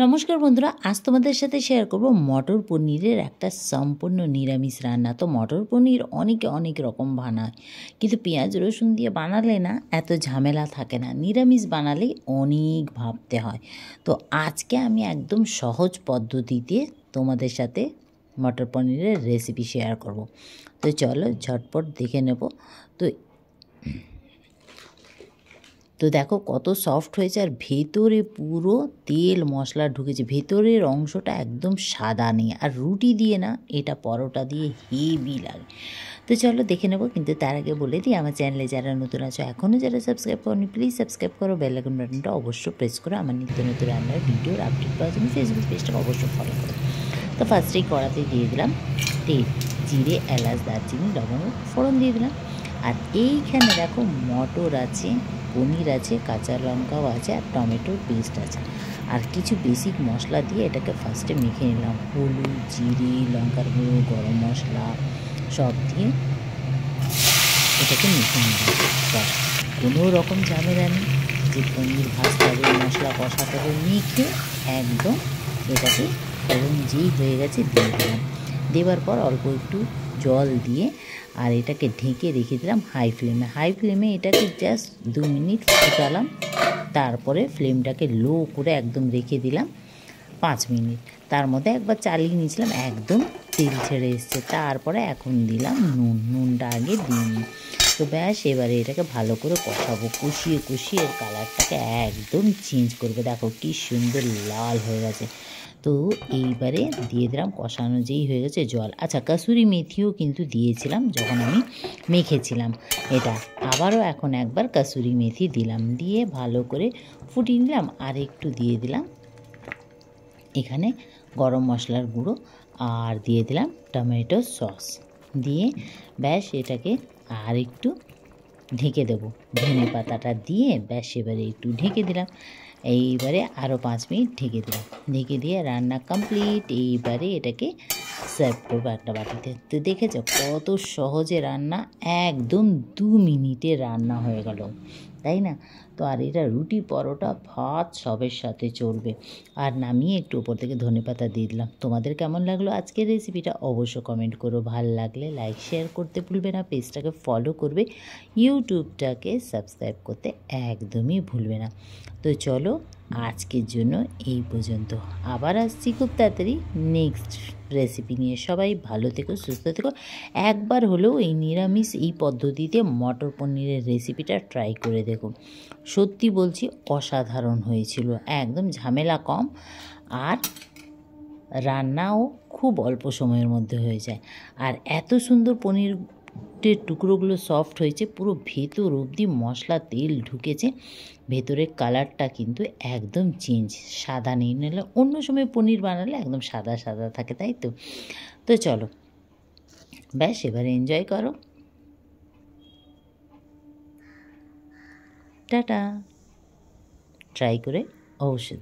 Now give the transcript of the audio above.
নমস্কার বন্ধুরা, আজ তোমাদের সাথে শেয়ার করব মটর পনিরের একটা সম্পূর্ণ নিরামিষ রান্না। তো মটর পনির অনেকে অনেক রকম বানায়, কিন্তু পেঁয়াজ রসুন দিয়ে বানালে না এত ঝামেলা থাকে না, নিরামিষ বানালেই অনেক ভাবতে হয়। তো আজকে আমি একদম সহজ পদ্ধতিতে তোমাদের সাথে মটর পনিরের রেসিপি শেয়ার করব। তো চলো ঝটপট দেখে নেব। তো দেখো কত সফট হয়েছে, আর ভেতরে পুরো তেল মশলা ঢুকেছে, ভেতরের অংশটা একদম সাদা নেই। আর রুটি দিয়ে না, এটা পরোটা দিয়ে হেভি লাগে। তো চলো দেখে নেবো, কিন্তু তার আগে বলে দিই, আমার চ্যানেলে যারা নতুন আছো, এখনও যারা সাবস্ক্রাইব করনি প্লিজ সাবস্ক্রাইব করো, বেল আইকন বাটনটা অবশ্যই প্রেস করো, আমার নিত্য নতুন রান্নার ভিডিওর আপডেট পাওয়ার জন্য ফেসবুক পেজটাকে অবশ্যই ফলো করো। তো ফার্স্টেই কড়াতে দিয়ে দিলাম তেল, জিরে, এলাচ, দারচিনি, লবঙ্গ ফোড়ন দিয়ে দিলাম। আর এইখানে দেখো মটর আছে, পনির আছে, কাঁচা লঙ্কাও আছে, আর টমেটোর পেস্ট আছে, আর কিছু বেসিক মশলা দিয়ে এটাকে ফার্স্টে মেখে নিলাম। হলুদ, জিরে, লঙ্কার গুঁড়ো, গরম মশলা সব দিয়ে এটাকে মেখে নিলাম। ব্যাস, কোনো রকম ঝামেলা নেই যে পনির ভাজতে হবে, মশলা কষাতে হবে, মেখে একদম এটাকে ফোড়ন যেই হয়ে গেছে দিয়ে দিলাম। দেওয়ার পর অল্প একটু জল দিয়ে আর এটাকে ঢেকে রেখে দিলাম হাই ফ্লেমে এটাকে জাস্ট 2 মিনিট ফুটালাম। তারপরে ফ্লেমটাকে লো করে একদম রেখে দিলাম 5 মিনিট। তার মধ্যে একবার চালিয়ে নিয়েছিলাম, একদম তেল ছেড়ে এসছে। তারপরে এখন দিলাম নুনটা আগে দিইনি। তো ব্যাস, এবারে এটাকে ভালো করে কষাবো, কষিয়ে এর কালারটাকে একদম চেঞ্জ করবে। দেখো কি সুন্দর লাল হয়ে গেছে। তো এইবারে দিয়ে দিলাম, কষানো যেই হয়ে গেছে, জল। আচ্ছা, কাসুরি মেথিও কিন্তু দিয়েছিলাম যখন আমি মেখেছিলাম এটা। আবারও এখন একবার কাসুরি মেথি দিলাম, দিয়ে ভালো করে ফুটিয়ে নিলাম। আর একটু দিয়ে দিলাম এখানে গরম মশলার গুঁড়ো, আর দিয়ে দিলাম টমেটো সস দিয়ে ব্যাস এটাকে আর একটু ঢেকে দেবো। ধনে পাতাটা দিয়ে ব্যাস এবারে একটু ঢেকে দিলাম। এইবারে আরও 5 মিনিট ঢেকে দিয়ে রান্না কমপ্লিট। এইবারে এটাকে সার্ভ করবো একটা বাটিতে। তো দেখেছো কত সহজে রান্না, একদম 2 মিনিটে রান্না হয়ে গেল, তাই না? তো আর এটা রুটি, পরোটা, ভাত সবের সাথে চলবে। আর নামিয়ে একটু ওপর থেকে ধনেপাতা দিয়ে দিলাম। তোমাদের কেমন লাগলো আজকের রেসিপিটা অবশ্য কমেন্ট করো, ভালো লাগলে লাইক শেয়ার করতে ভুলবে না, পেজটাকে ফলো করবে, ইউটিউবটাকে সাবস্ক্রাইব করতে একদমই ভুলবে না। তো চলো আজকের জন্য এই পর্যন্ত, আবার আসছি খুব তাড়াতাড়ি নেক্সট রেসিপি নিয়ে। সবাই ভালো থেকো, সুস্থ থেকো। একবার হলেও এই নিরামিষ এই পদ্ধতিতে মটর পনিরের রেসিপিটা ট্রাই করে দেখো, সত্যি বলছি অসাধারণ হয়েছিল, একদম ঝামেলা কম, আর রান্নাও খুব অল্প সময়ের মধ্যে হয়ে যায়। আর এত সুন্দর পনিরের টুকরোগুলো সফট হয়েছে, পুরো ভেতর অবধি মশলা তেল ঢুকেছে, ভেতরের কালারটা কিন্তু একদম চেঞ্জ, সাদা নেই, নাহলে অন্য সময় পনির বানালে একদম সাদা সাদা থাকে, তাই তো? তো চলো ব্যাস, এবারে এনজয় করো, টাটা। ট্রাই করে অবশ্যই